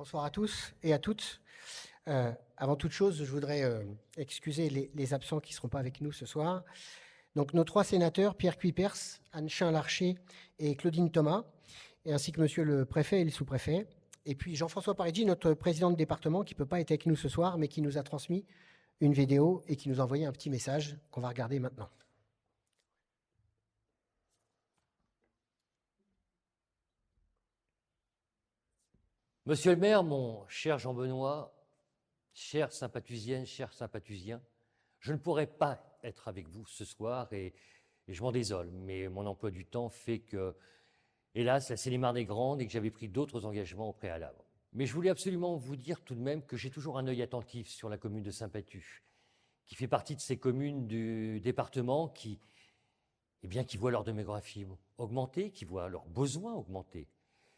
Bonsoir à tous et à toutes. Avant toute chose, je voudrais excuser les absents qui ne seront pas avec nous ce soir. Donc, nos trois sénateurs, Pierre Cuypers, Anne Chain-Larcher et Claudine Thomas, et ainsi que monsieur le préfet et le sous-préfet. Et puis Jean-François Parigi, notre président de département, qui ne peut pas être avec nous ce soir, mais qui nous a transmis une vidéo et qui nous a envoyé un petit message qu'on va regarder maintenant. Monsieur le maire, mon cher Jean-Benoît, chère sympathusienne, chers sympathusiens, je ne pourrais pas être avec vous ce soir et je m'en désole, mais mon emploi du temps fait que, hélas, la Seine-et-Marne est grande et que j'avais pris d'autres engagements au préalable. Mais je voulais absolument vous dire tout de même que j'ai toujours un œil attentif sur la commune de Saint-Pathu, qui fait partie de ces communes du département qui voient leur démographie augmenter, qui voient leurs besoins augmenter.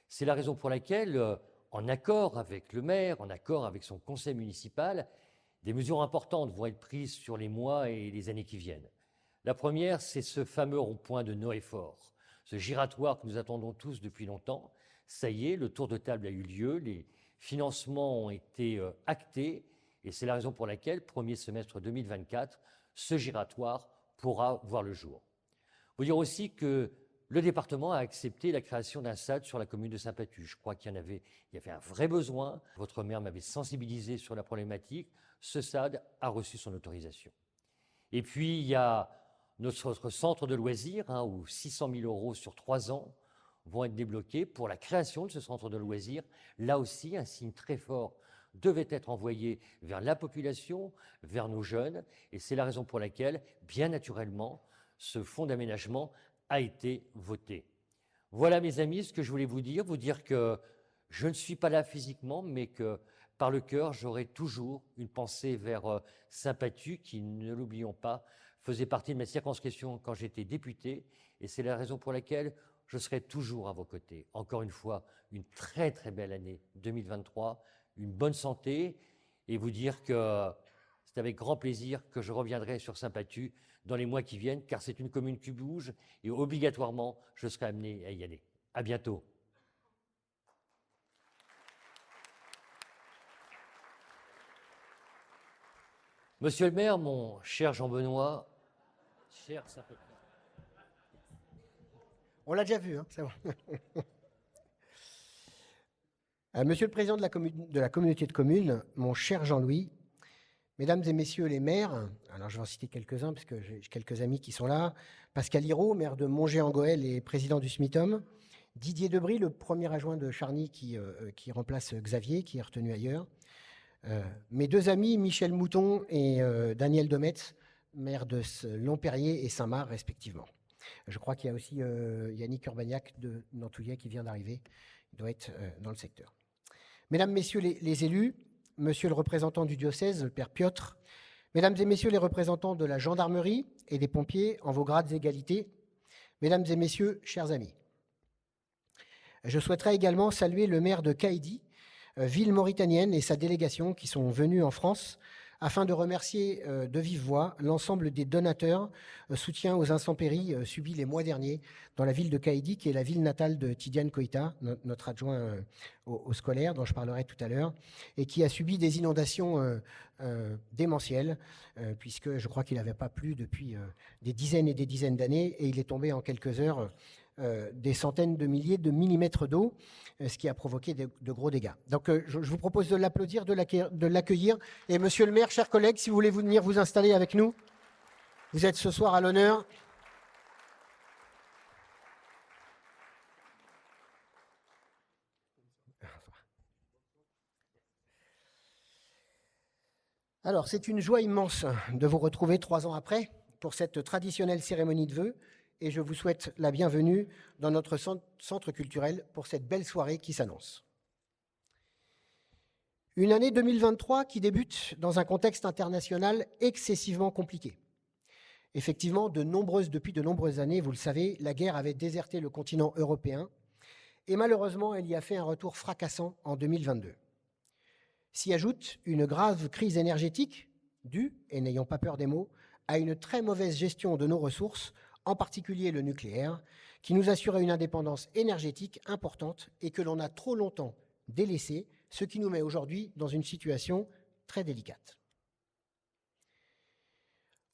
C'est la raison pour laquelle, en accord avec le maire, en accord avec son conseil municipal, des mesures importantes vont être prises sur les mois et les années qui viennent. La première, c'est ce fameux rond-point de Noé-Fort, ce giratoire que nous attendons tous depuis longtemps. Ça y est, le tour de table a eu lieu, les financements ont été actés, et c'est la raison pour laquelle, premier semestre 2024, ce giratoire pourra voir le jour. Il faut dire aussi que le département a accepté la création d'un SAD sur la commune de Saint-Pathu. Je crois qu'il y avait un vrai besoin. Votre maire m'avait sensibilisé sur la problématique. Ce SAD a reçu son autorisation. Et puis, il y a notre centre de loisirs, où 600 000 € sur 3 ans vont être débloqués pour la création de ce centre de loisirs. Là aussi, un signe très fort devait être envoyé vers la population, vers nos jeunes. Et c'est la raison pour laquelle, bien naturellement, ce fonds d'aménagement a été voté. Voilà, mes amis, ce que je voulais vous dire que je ne suis pas là physiquement, mais que par le cœur, j'aurai toujours une pensée vers Saint-Pathu, qui, ne l'oublions pas, faisait partie de ma circonscription quand j'étais député, et c'est la raison pour laquelle je serai toujours à vos côtés. Encore une fois, une très très belle année 2023, une bonne santé, et vous dire que c'est avec grand plaisir que je reviendrai sur Saint-Pathu dans les mois qui viennent, car c'est une commune qui bouge et obligatoirement, je serai amené à y aller. À bientôt. Monsieur le maire, mon cher Jean-Benoît, cher Saint-Pathu. On l'a déjà vu, c'est bon. Monsieur le président de la communauté de communes, mon cher Jean-Louis, mesdames et messieurs les maires, alors je vais en citer quelques-uns parce que j'ai quelques amis qui sont là, Pascal Hirault, maire de Montgé-en-Goël et président du SMITOM, Didier Debry, le premier adjoint de Charny qui remplace Xavier, qui est retenu ailleurs, mes deux amis, Michel Mouton et Daniel Dometz, maire de Lomperrier et Saint-Marc respectivement. Je crois qu'il y a aussi Yannick Urbaniak de Nantouillet qui vient d'arriver, il doit être dans le secteur. Mesdames, messieurs les élus, monsieur le représentant du diocèse, le père Piotr, mesdames et messieurs les représentants de la gendarmerie et des pompiers en vos grades égalités, mesdames et messieurs, chers amis. Je souhaiterais également saluer le maire de Kaïdi, ville mauritanienne, et sa délégation qui sont venus en France afin de remercier de vive voix l'ensemble des donateurs soutien aux intempéries subis les mois derniers dans la ville de Kaïdi, qui est la ville natale de Tidiane Koïta, notre adjoint au scolaire, dont je parlerai tout à l'heure, et qui a subi des inondations démentielles, puisque je crois qu'il n'avait pas plu depuis des dizaines et des dizaines d'années, et il est tombé en quelques heures des centaines de milliers de millimètres d'eau, ce qui a provoqué de gros dégâts. Donc je vous propose de l'applaudir, de l'accueillir. Et monsieur le maire, chers collègues, si vous voulez venir vous installer avec nous, vous êtes ce soir à l'honneur. Alors, c'est une joie immense de vous retrouver 3 ans après pour cette traditionnelle cérémonie de vœux, et je vous souhaite la bienvenue dans notre centre culturel pour cette belle soirée qui s'annonce. Une année 2023 qui débute dans un contexte international excessivement compliqué. Effectivement, depuis de nombreuses années, vous le savez, la guerre avait déserté le continent européen, et malheureusement, elle y a fait un retour fracassant en 2022. S'y ajoute une grave crise énergétique due, et n'ayons pas peur des mots, à une très mauvaise gestion de nos ressources, en particulier le nucléaire, qui nous assurait une indépendance énergétique importante et que l'on a trop longtemps délaissée, ce qui nous met aujourd'hui dans une situation très délicate.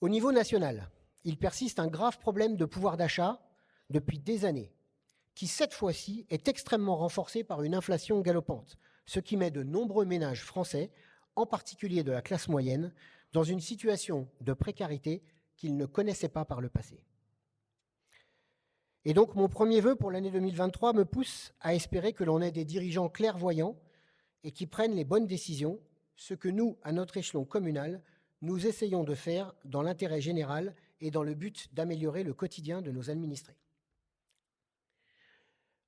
Au niveau national, il persiste un grave problème de pouvoir d'achat depuis des années, qui cette fois-ci est extrêmement renforcé par une inflation galopante, ce qui met de nombreux ménages français, en particulier de la classe moyenne, dans une situation de précarité qu'ils ne connaissaient pas par le passé. Et donc mon premier vœu pour l'année 2023 me pousse à espérer que l'on ait des dirigeants clairvoyants et qui prennent les bonnes décisions, ce que nous, à notre échelon communal, nous essayons de faire dans l'intérêt général et dans le but d'améliorer le quotidien de nos administrés.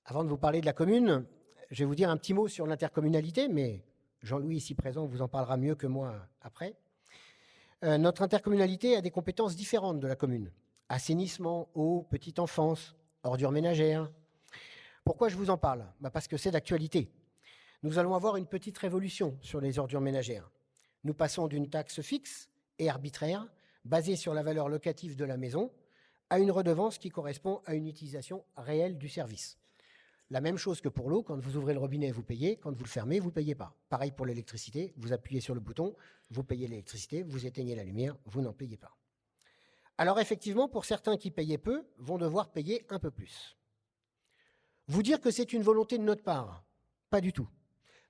Avant de vous parler de la commune, je vais vous dire un petit mot sur l'intercommunalité, mais Jean-Louis, ici présent, vous en parlera mieux que moi après. Notre intercommunalité a des compétences différentes de la commune. Assainissement, eau, petite enfance, ordures ménagères. Pourquoi je vous en parle ? Parce que c'est d'actualité. Nous allons avoir une petite révolution sur les ordures ménagères. Nous passons d'une taxe fixe et arbitraire, basée sur la valeur locative de la maison, à une redevance qui correspond à une utilisation réelle du service. La même chose que pour l'eau, quand vous ouvrez le robinet, vous payez, quand vous le fermez, vous ne payez pas. Pareil pour l'électricité, vous appuyez sur le bouton, vous payez l'électricité, vous éteignez la lumière, vous n'en payez pas. Alors effectivement, pour certains qui payaient peu, vont devoir payer un peu plus. Vous dire que c'est une volonté de notre part, pas du tout.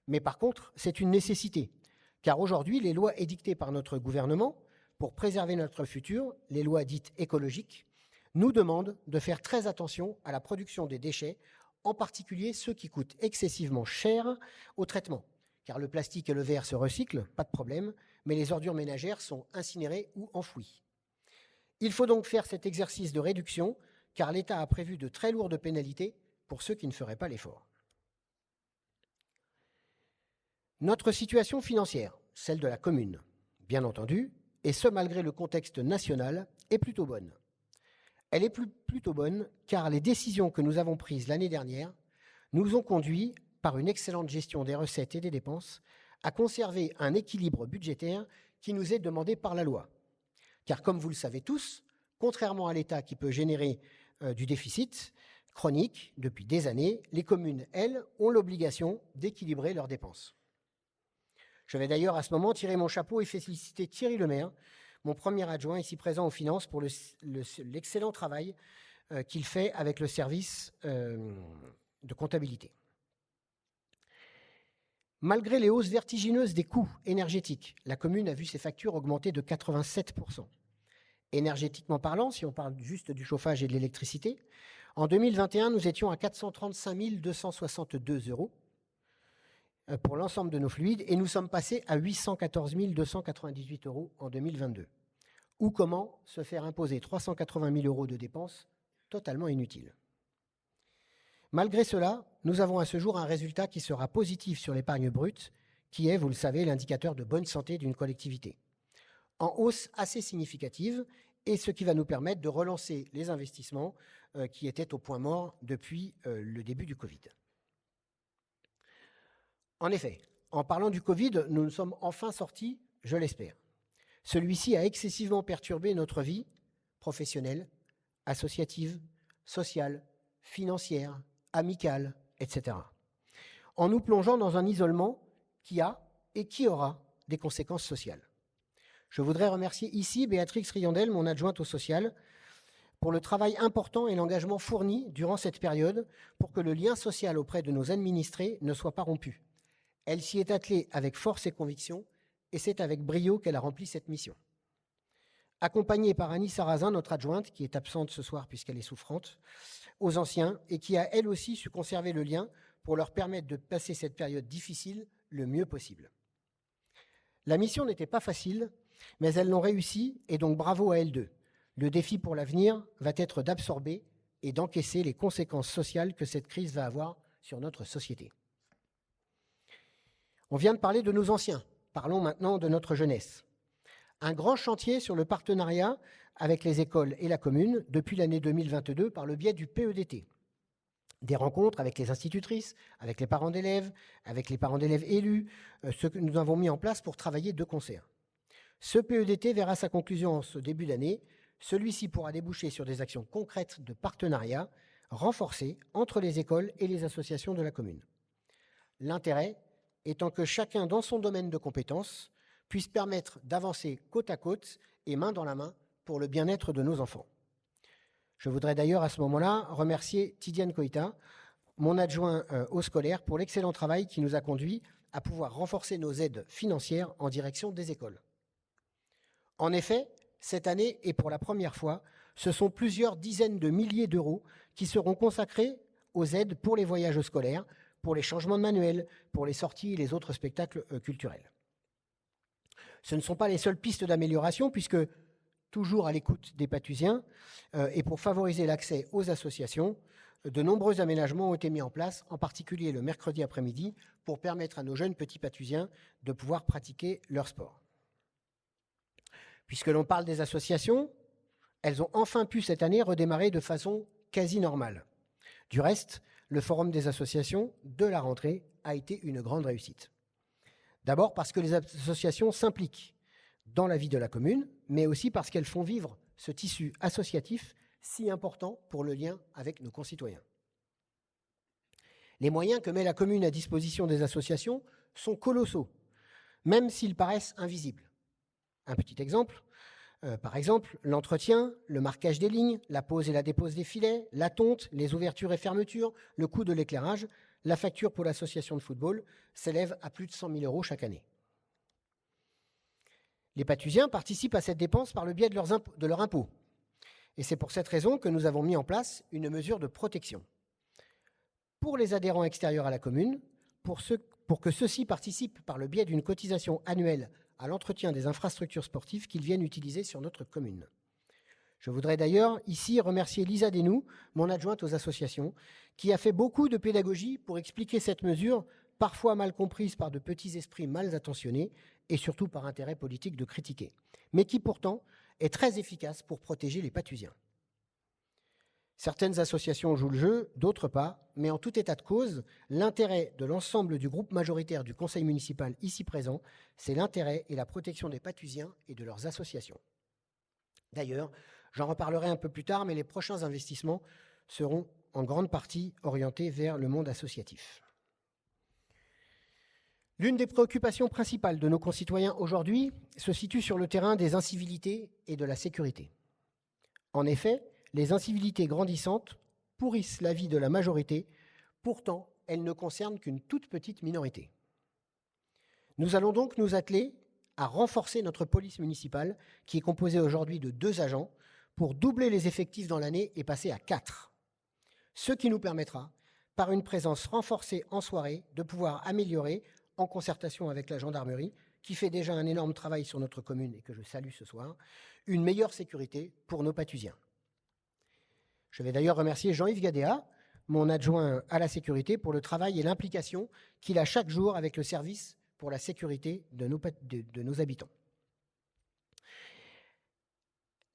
Mais par contre, c'est une nécessité, car aujourd'hui, les lois édictées par notre gouvernement, pour préserver notre futur, les lois dites écologiques, nous demandent de faire très attention à la production des déchets, en particulier ceux qui coûtent excessivement cher au traitement, car le plastique et le verre se recyclent, pas de problème, mais les ordures ménagères sont incinérées ou enfouies. Il faut donc faire cet exercice de réduction, car l'État a prévu de très lourdes pénalités pour ceux qui ne feraient pas l'effort. Notre situation financière, celle de la commune, bien entendu, et ce malgré le contexte national, est plutôt bonne. Elle est plutôt bonne car les décisions que nous avons prises l'année dernière nous ont conduit, par une excellente gestion des recettes et des dépenses, à conserver un équilibre budgétaire qui nous est demandé par la loi. Car comme vous le savez tous, contrairement à l'État qui peut générer du déficit chronique depuis des années, les communes, elles, ont l'obligation d'équilibrer leurs dépenses. Je vais d'ailleurs à ce moment tirer mon chapeau et féliciter Thierry Lemaire, mon premier adjoint ici présent aux finances, pour l'excellent travail qu'il fait avec le service de comptabilité. Malgré les hausses vertigineuses des coûts énergétiques, la commune a vu ses factures augmenter de 87%. Énergétiquement parlant, si on parle juste du chauffage et de l'électricité, en 2021, nous étions à 435 262 € pour l'ensemble de nos fluides et nous sommes passés à 814 298 € en 2022. Ou comment se faire imposer 380 000 € de dépenses totalement inutiles. Malgré cela, nous avons à ce jour un résultat qui sera positif sur l'épargne brute, qui est, vous le savez, l'indicateur de bonne santé d'une collectivité, en hausse assez significative, et ce qui va nous permettre de relancer les investissements qui étaient au point mort depuis le début du Covid. En effet, en parlant du Covid, nous nous sommes enfin sortis, je l'espère. Celui-ci a excessivement perturbé notre vie professionnelle, associative, sociale, financière, amicale, etc., en nous plongeant dans un isolement qui a et qui aura des conséquences sociales. Je voudrais remercier ici Béatrix Riandel, mon adjointe au social, pour le travail important et l'engagement fourni durant cette période pour que le lien social auprès de nos administrés ne soit pas rompu. Elle s'y est attelée avec force et conviction, et c'est avec brio qu'elle a rempli cette mission. Accompagnée par Annie Sarrazin, notre adjointe, qui est absente ce soir puisqu'elle est souffrante, aux anciens, et qui a elle aussi su conserver le lien pour leur permettre de passer cette période difficile le mieux possible. La mission n'était pas facile, mais elles l'ont réussi, et donc bravo à elles deux. Le défi pour l'avenir va être d'absorber et d'encaisser les conséquences sociales que cette crise va avoir sur notre société. On vient de parler de nos anciens, parlons maintenant de notre jeunesse. Un grand chantier sur le partenariat avec les écoles et la commune depuis l'année 2022 par le biais du PEDT. Des rencontres avec les institutrices, avec les parents d'élèves élus, ce que nous avons mis en place pour travailler de concert. Ce PEDT verra sa conclusion en ce début d'année. Celui-ci pourra déboucher sur des actions concrètes de partenariat renforcées entre les écoles et les associations de la commune. L'intérêt étant que chacun dans son domaine de compétences puisse permettre d'avancer côte à côte et main dans la main pour le bien-être de nos enfants. Je voudrais d'ailleurs à ce moment-là remercier Tidiane Koïta, mon adjoint au scolaire, pour l'excellent travail qui nous a conduit à pouvoir renforcer nos aides financières en direction des écoles. En effet, cette année, et pour la première fois, ce sont plusieurs dizaines de milliers d'euros qui seront consacrés aux aides pour les voyages scolaires, pour les changements de manuels, pour les sorties et les autres spectacles culturels. Ce ne sont pas les seules pistes d'amélioration, puisque, toujours à l'écoute des Pathusiens, et pour favoriser l'accès aux associations, de nombreux aménagements ont été mis en place, en particulier le mercredi après-midi, pour permettre à nos jeunes petits Pathusiens de pouvoir pratiquer leur sport. Puisque l'on parle des associations, elles ont enfin pu cette année redémarrer de façon quasi normale. Du reste, le forum des associations de la rentrée a été une grande réussite. D'abord parce que les associations s'impliquent dans la vie de la commune, mais aussi parce qu'elles font vivre ce tissu associatif si important pour le lien avec nos concitoyens. Les moyens que met la commune à disposition des associations sont colossaux, même s'ils paraissent invisibles. Un petit exemple, par exemple, l'entretien, le marquage des lignes, la pose et la dépose des filets, la tonte, les ouvertures et fermetures, le coût de l'éclairage, la facture pour l'association de football s'élève à plus de 100 000 € chaque année. Les Pathusiens participent à cette dépense par le biais de leur impôt. Et c'est pour cette raison que nous avons mis en place une mesure de protection. Pour les adhérents extérieurs à la commune, pour que ceux-ci participent par le biais d'une cotisation annuelle à l'entretien des infrastructures sportives qu'ils viennent utiliser sur notre commune. Je voudrais d'ailleurs ici remercier Lisa Desnoux, mon adjointe aux associations, qui a fait beaucoup de pédagogie pour expliquer cette mesure, parfois mal comprise par de petits esprits mal intentionnés et surtout par intérêt politique de critiquer, mais qui pourtant est très efficace pour protéger les Pathusiens. Certaines associations jouent le jeu, d'autres pas, mais en tout état de cause, l'intérêt de l'ensemble du groupe majoritaire du conseil municipal ici présent, c'est l'intérêt et la protection des Pathusiens et de leurs associations. D'ailleurs, j'en reparlerai un peu plus tard, mais les prochains investissements seront en grande partie orientés vers le monde associatif. L'une des préoccupations principales de nos concitoyens aujourd'hui se situe sur le terrain des incivilités et de la sécurité. En effet, les incivilités grandissantes pourrissent la vie de la majorité, pourtant elles ne concernent qu'une toute petite minorité. Nous allons donc nous atteler à renforcer notre police municipale, qui est composée aujourd'hui de 2 agents, pour doubler les effectifs dans l'année et passer à 4. Ce qui nous permettra, par une présence renforcée en soirée, de pouvoir améliorer, en concertation avec la gendarmerie, qui fait déjà un énorme travail sur notre commune et que je salue ce soir, une meilleure sécurité pour nos Pathusiens. Je vais d'ailleurs remercier Jean-Yves Gadéa, mon adjoint à la sécurité, pour le travail et l'implication qu'il a chaque jour avec le service pour la sécurité de nos habitants.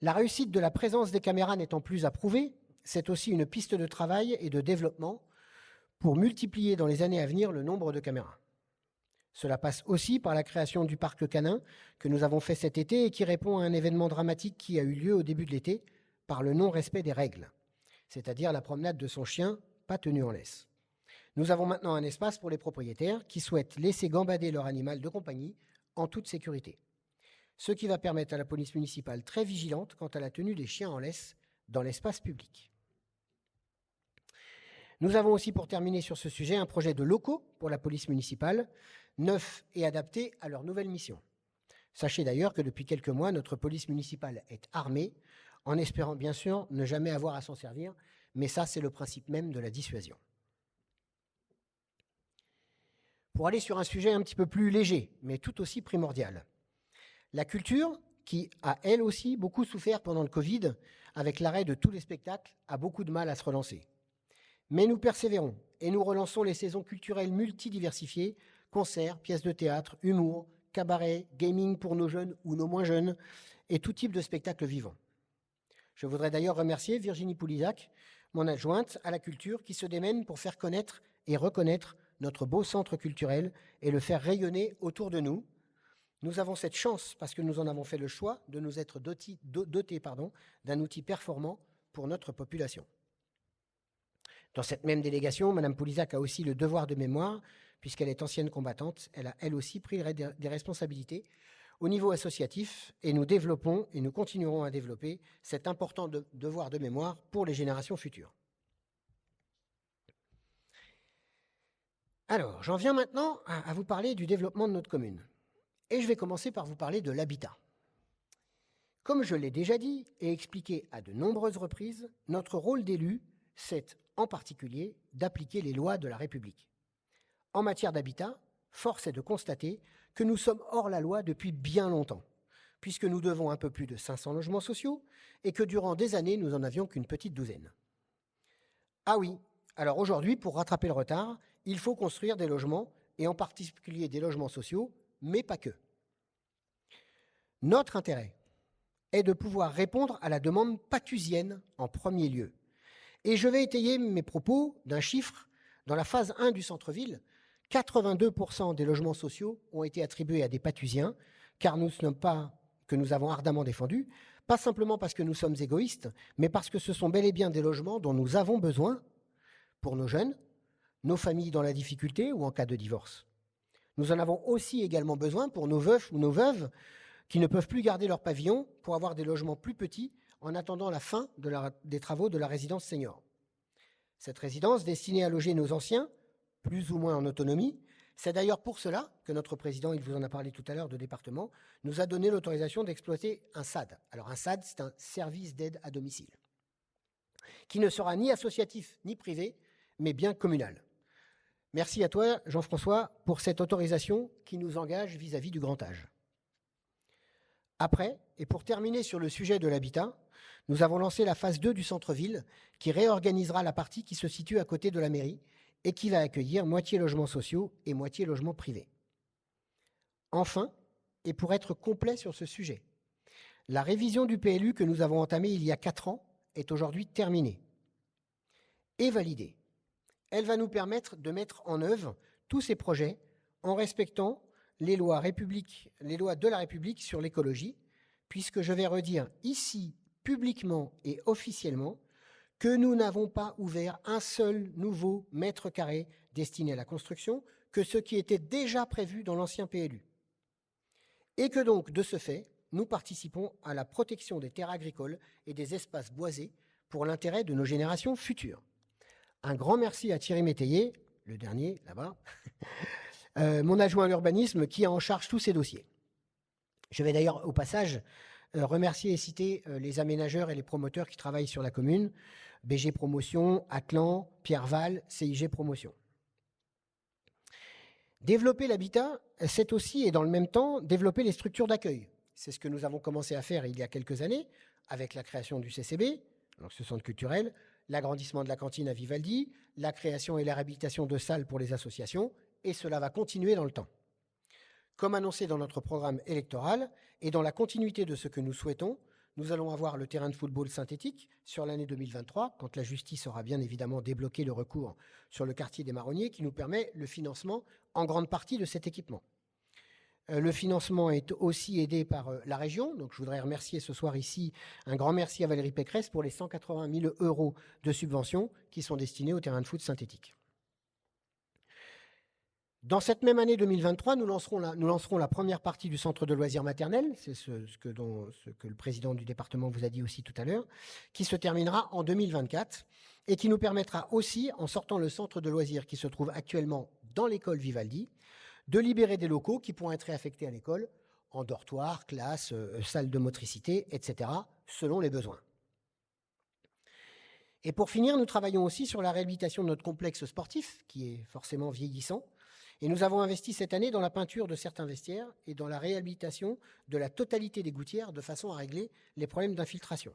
La réussite de la présence des caméras n'étant plus à prouver, c'est aussi une piste de travail et de développement pour multiplier dans les années à venir le nombre de caméras. Cela passe aussi par la création du parc canin que nous avons fait cet été et qui répond à un événement dramatique qui a eu lieu au début de l'été par le non-respect des règles, c'est-à-dire la promenade de son chien pas tenu en laisse. Nous avons maintenant un espace pour les propriétaires qui souhaitent laisser gambader leur animal de compagnie en toute sécurité, ce qui va permettre à la police municipale très vigilante quant à la tenue des chiens en laisse dans l'espace public. Nous avons aussi, pour terminer sur ce sujet, un projet de locaux pour la police municipale, neuf et adapté à leur nouvelle mission. Sachez d'ailleurs que depuis quelques mois, notre police municipale est armée, en espérant bien sûr ne jamais avoir à s'en servir, mais ça c'est le principe même de la dissuasion. Pour aller sur un sujet un petit peu plus léger, mais tout aussi primordial, la culture, qui a elle aussi beaucoup souffert pendant le Covid, avec l'arrêt de tous les spectacles, a beaucoup de mal à se relancer. Mais nous persévérons et nous relançons les saisons culturelles multidiversifiées, concerts, pièces de théâtre, humour, cabaret, gaming pour nos jeunes ou nos moins jeunes, et tout type de spectacles vivants. Je voudrais d'ailleurs remercier Virginie Poulizac, mon adjointe à la culture, qui se démène pour faire connaître et reconnaître notre beau centre culturel et le faire rayonner autour de nous. Nous avons cette chance, parce que nous en avons fait le choix, de nous être dotés d'un outil performant pour notre population. Dans cette même délégation, Mme Poulizac a aussi le devoir de mémoire, puisqu'elle est ancienne combattante, elle a elle aussi pris des responsabilités au niveau associatif et nous développons et nous continuerons à développer cet important devoir de mémoire pour les générations futures. Alors, j'en viens maintenant à vous parler du développement de notre commune. Et je vais commencer par vous parler de l'habitat. Comme je l'ai déjà dit et expliqué à de nombreuses reprises, notre rôle d'élu, c'est en particulier d'appliquer les lois de la République. En matière d'habitat, force est de constater que nous sommes hors la loi depuis bien longtemps, puisque nous devons un peu plus de 500 logements sociaux et que durant des années, nous n'en avions qu'une petite douzaine. Ah oui, alors aujourd'hui, pour rattraper le retard, il faut construire des logements, et en particulier des logements sociaux, mais pas que. Notre intérêt est de pouvoir répondre à la demande patusienne en premier lieu. Et je vais étayer mes propos d'un chiffre. Dans la phase 1 du centre-ville, 82% des logements sociaux ont été attribués à des patusiens, car que nous avons ardemment défendu, pas simplement parce que nous sommes égoïstes, mais parce que ce sont bel et bien des logements dont nous avons besoin pour nos jeunes, nos familles dans la difficulté ou en cas de divorce. Nous en avons aussi également besoin pour nos veufs ou nos veuves qui ne peuvent plus garder leur pavillon pour avoir des logements plus petits en attendant la fin des travaux de la résidence senior. Cette résidence, destinée à loger nos anciens, plus ou moins en autonomie, c'est d'ailleurs pour cela que notre président, il vous en a parlé tout à l'heure, de département, nous a donné l'autorisation d'exploiter un SAD. Alors un SAD, c'est un service d'aide à domicile, qui ne sera ni associatif ni privé, mais bien communal. Merci à toi, Jean-François, pour cette autorisation qui nous engage vis-à-vis du grand âge. Après, et pour terminer sur le sujet de l'habitat, nous avons lancé la phase 2 du centre-ville qui réorganisera la partie qui se situe à côté de la mairie et qui va accueillir moitié logements sociaux et moitié logements privés. Enfin, et pour être complet sur ce sujet, la révision du PLU que nous avons entamée il y a 4 ans est aujourd'hui terminée et validée. Elle va nous permettre de mettre en œuvre tous ces projets en respectant les lois de la République sur l'écologie, puisque je vais redire ici, publiquement et officiellement, que nous n'avons pas ouvert un seul nouveau mètre carré destiné à la construction que ce qui était déjà prévu dans l'ancien PLU. Et que donc, de ce fait, nous participons à la protection des terres agricoles et des espaces boisés pour l'intérêt de nos générations futures. Un grand merci à Thierry Métayer, le dernier là-bas, mon adjoint à l'urbanisme qui a en charge tous ces dossiers. Je vais d'ailleurs au passage remercier et citer les aménageurs et les promoteurs qui travaillent sur la commune, BG Promotion, Atlan, Pierre Val, CIG Promotion. Développer l'habitat, c'est aussi, et dans le même temps, développer les structures d'accueil. C'est ce que nous avons commencé à faire il y a quelques années, avec la création du CCB, donc ce centre culturel, l'agrandissement de la cantine à Vivaldi, la création et la réhabilitation de salles pour les associations, et cela va continuer dans le temps. Comme annoncé dans notre programme électoral, et dans la continuité de ce que nous souhaitons, nous allons avoir le terrain de football synthétique sur l'année 2023, quand la justice aura bien évidemment débloqué le recours sur le quartier des Marronniers, qui nous permet le financement en grande partie de cet équipement. Le financement est aussi aidé par la région, donc je voudrais remercier ce soir ici, un grand merci à Valérie Pécresse pour les 180 000 € de subventions qui sont destinés au terrain de foot synthétique. Dans cette même année 2023, nous lancerons la première partie du centre de loisirs maternel, c'est ce que le président du département vous a dit aussi tout à l'heure, qui se terminera en 2024 et qui nous permettra aussi, en sortant le centre de loisirs qui se trouve actuellement dans l'école Vivaldi, de libérer des locaux qui pourront être réaffectés à l'école en dortoir, classe, salle de motricité, etc., selon les besoins. Et pour finir, nous travaillons aussi sur la réhabilitation de notre complexe sportif, qui est forcément vieillissant. Et nous avons investi cette année dans la peinture de certains vestiaires et dans la réhabilitation de la totalité des gouttières de façon à régler les problèmes d'infiltration.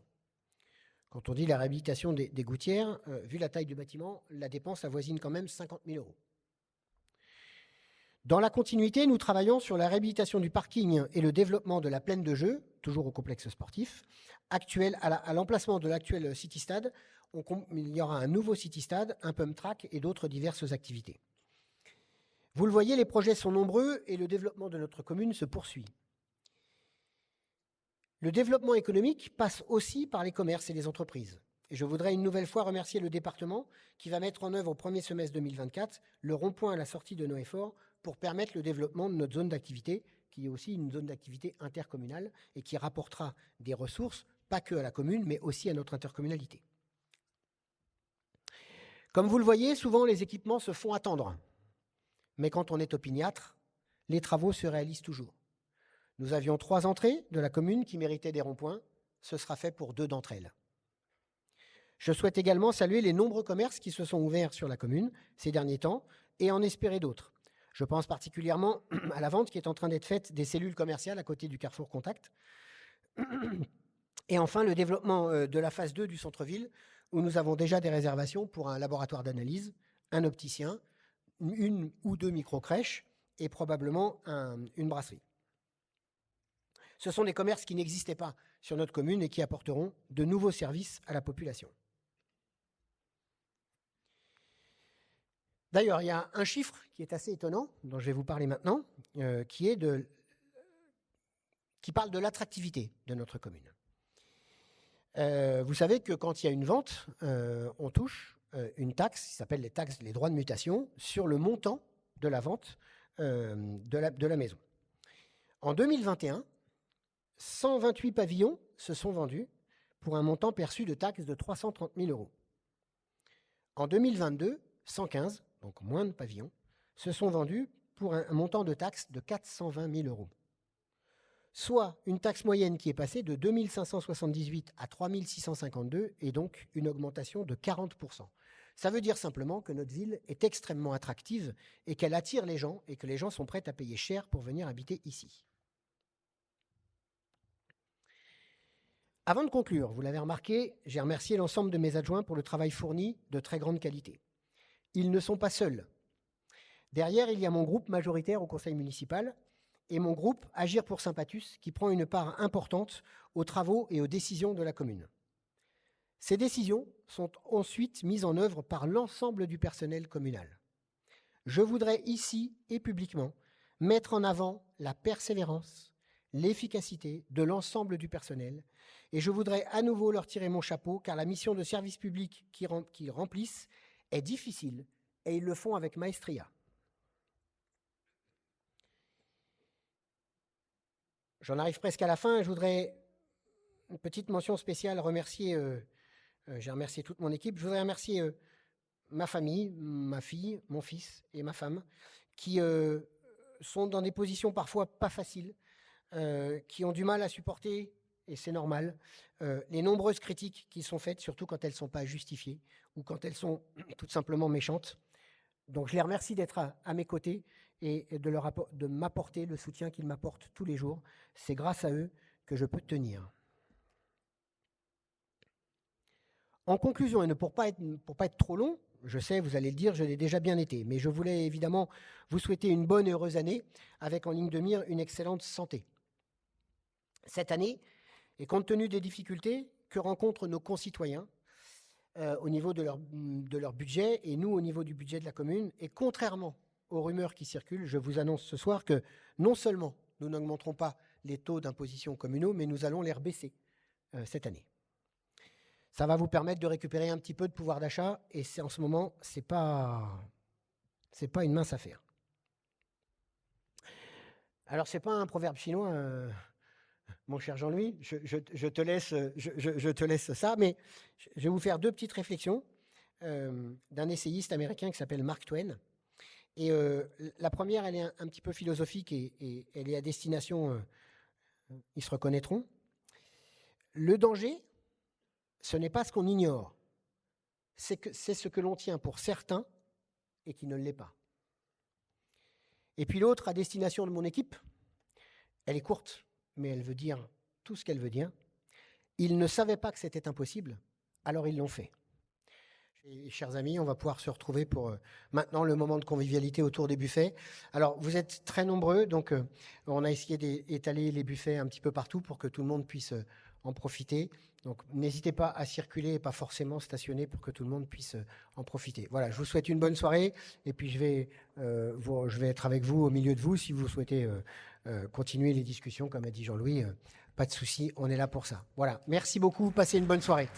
Quand on dit la réhabilitation des gouttières, vu la taille du bâtiment, la dépense avoisine quand même 50 000 €. Dans la continuité, nous travaillons sur la réhabilitation du parking et le développement de la plaine de jeu, toujours au complexe sportif. À l'emplacement de l'actuel City Stade, il y aura un nouveau City Stade, un pump track et d'autres diverses activités. Vous le voyez, les projets sont nombreux et le développement de notre commune se poursuit. Le développement économique passe aussi par les commerces et les entreprises. Et je voudrais une nouvelle fois remercier le département qui va mettre en œuvre au premier semestre 2024 le rond-point à la sortie de Noéfort pour permettre le développement de notre zone d'activité, qui est aussi une zone d'activité intercommunale et qui rapportera des ressources, pas que à la commune, mais aussi à notre intercommunalité. Comme vous le voyez, souvent les équipements se font attendre. Mais quand on est opiniâtre, les travaux se réalisent toujours. Nous avions 3 entrées de la commune qui méritaient des ronds-points. Ce sera fait pour 2 d'entre elles. Je souhaite également saluer les nombreux commerces qui se sont ouverts sur la commune ces derniers temps et en espérer d'autres. Je pense particulièrement à la vente qui est en train d'être faite des cellules commerciales à côté du Carrefour Contact. Et enfin, le développement de la phase 2 du centre-ville, où nous avons déjà des réservations pour un laboratoire d'analyse, un opticien, 1 ou 2 micro-crèches et probablement une brasserie. Ce sont des commerces qui n'existaient pas sur notre commune et qui apporteront de nouveaux services à la population. D'ailleurs, il y a un chiffre qui est assez étonnant, dont je vais vous parler maintenant, qui parle de l'attractivité de notre commune. Vous savez que quand il y a une vente, on touche une taxe qui s'appelle les droits de mutation sur le montant de la vente de la maison. En 2021, 128 pavillons se sont vendus pour un montant perçu de taxes de 330 000 €. En 2022, 115, donc moins de pavillons, se sont vendus pour un montant de taxes de 420 000 €. Soit une taxe moyenne qui est passée de 2 578 à 3 652 et donc une augmentation de 40%. Ça veut dire simplement que notre ville est extrêmement attractive et qu'elle attire les gens et que les gens sont prêts à payer cher pour venir habiter ici. Avant de conclure, vous l'avez remarqué, j'ai remercié l'ensemble de mes adjoints pour le travail fourni de très grande qualité. Ils ne sont pas seuls. Derrière, il y a mon groupe majoritaire au conseil municipal et mon groupe Agir pour Sympathus qui prend une part importante aux travaux et aux décisions de la commune. Ces décisions sont ensuite mises en œuvre par l'ensemble du personnel communal. Je voudrais ici et publiquement mettre en avant la persévérance, l'efficacité de l'ensemble du personnel et je voudrais à nouveau leur tirer mon chapeau car la mission de service public qu'ils remplissent est difficile et ils le font avec maestria. J'en arrive presque à la fin et je voudrais une petite mention spéciale remercier, j'ai remercié toute mon équipe, je voudrais remercier ma famille, ma fille, mon fils et ma femme qui sont dans des positions parfois pas faciles, qui ont du mal à supporter, et c'est normal, les nombreuses critiques qui sont faites, surtout quand elles ne sont pas justifiées ou quand elles sont tout simplement méchantes. Donc je les remercie d'être à mes côtés et de m'apporter le soutien qu'ils m'apportent tous les jours. C'est grâce à eux que je peux tenir. En conclusion, et pour pas être trop long, je sais, vous allez le dire, je l'ai déjà bien été, mais je voulais évidemment vous souhaiter une bonne et heureuse année avec en ligne de mire une excellente santé. Cette année, et compte tenu des difficultés que rencontrent nos concitoyens au niveau de leur budget et nous au niveau du budget de la commune, et contrairement aux rumeurs qui circulent, je vous annonce ce soir que non seulement nous n'augmenterons pas les taux d'imposition communaux, mais nous allons les rebaisser cette année. Ça va vous permettre de récupérer un petit peu de pouvoir d'achat et en ce moment, c'est pas une mince affaire. Alors, c'est pas un proverbe chinois, mon cher Jean-Louis, je te laisse ça, mais je vais vous faire 2 petites réflexions d'un essayiste américain qui s'appelle Mark Twain. Et la première, elle est un petit peu philosophique et elle est à destination, ils se reconnaîtront. Le danger, ce n'est pas ce qu'on ignore, c'est ce que l'on tient pour certain et qui ne l'est pas. Et puis l'autre, à destination de mon équipe, elle est courte, mais elle veut dire tout ce qu'elle veut dire. Ils ne savaient pas que c'était impossible, alors ils l'ont fait. Et, chers amis, on va pouvoir se retrouver pour maintenant le moment de convivialité autour des buffets. Alors, vous êtes très nombreux, donc on a essayé d'étaler les buffets un petit peu partout pour que tout le monde puisse en profiter. Donc, n'hésitez pas à circuler et pas forcément stationner pour que tout le monde puisse en profiter. Voilà, je vous souhaite une bonne soirée et puis je vais être avec vous, au milieu de vous, si vous souhaitez continuer les discussions, comme a dit Jean-Louis. Pas de souci, on est là pour ça. Voilà, merci beaucoup, passez une bonne soirée.